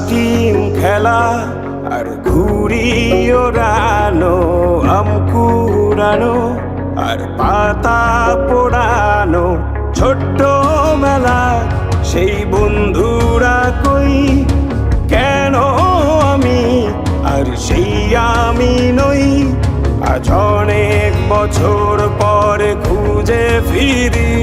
Team খেলা আর ঘুড়ি ওড়ানো, আম কুড়ানো আর পাতা পোড়ানো, ছোট্ট মেলা সেই বন্ধুরা কই, কেন আমি আর সেই আমি নই। আজ অনেক বছর পরে খুঁজে ফিরি,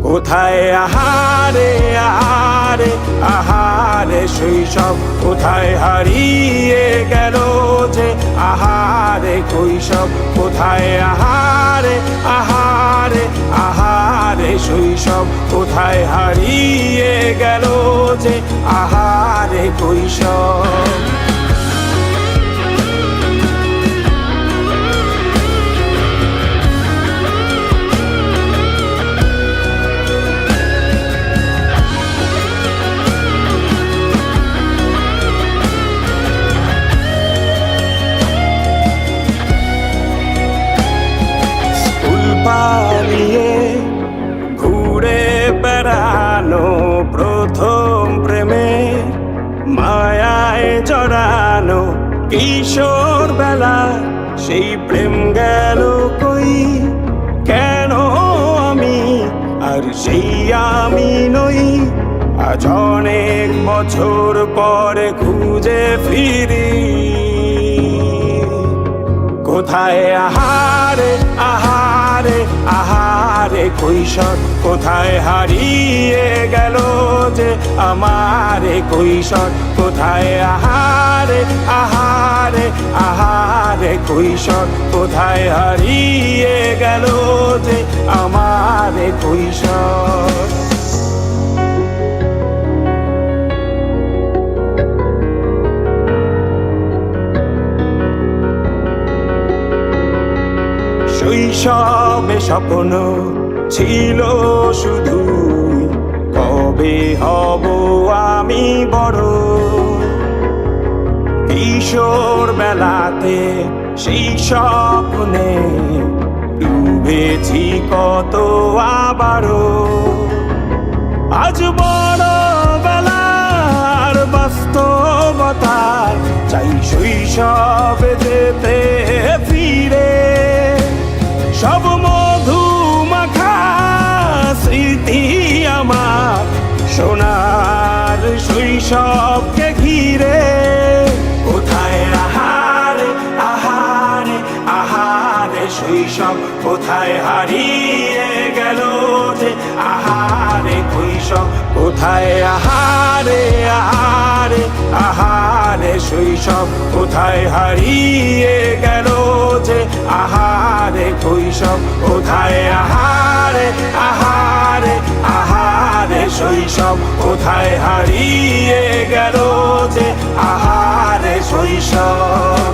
কোথায় আহারে আহারে আহারে শৈশব, কোথায় হারিয়ে গেল যে আহারে কৈশব, কোথায় আহারে আহারে আহারে শৈশব, কোথায় হারিয়ে গেল যে আহারে কৈশব। পালিয়ে ঘুরে বেড়ানো, প্রথম প্রেমে মায়ায় জড়ানো, কিশোর বেলা সেই প্রেম গেল কই, কেন আমি আর সেই আমি নই। আজ অনেক বছর পরে খুঁজে ফিরি, কোথায় আহারে আহারে আহারে কৈশোর, কোথায় হারিয়ে গেল যে আমারে কৈশোর, কোথায় আহারে আহারে আহারে কৈশোর, কোথায় হারিয়ে গেল যে আমারে কৈশোর। শৈশবে স্বপ্ন ছিল শুধু, কবে হব আমি বড়। কিশোর বেলাতে সেই স্বপ্নে ডুবেছি কত আবারও, আজ বড় বেলার বাস্তবতায় চাই শৈশবে যেতে ফিরে। সব মধু মাখা স্মৃতি আমার সোনার শৈশবকে ঘিরে, কোথায় আহারে আহারে আহারে শৈশব, কোথায় হারিয়ে গেল যে আহারে কৈশোর, কোথায় আহারে আহারে আহারে শৈশব, কোথায় হারিয়ে গেল যে আহারে কৈশোর, কোথায় আহারে আহারে আহারে শৈশব, কোথায় হারিয়ে গেল যে আহারে শৈশব।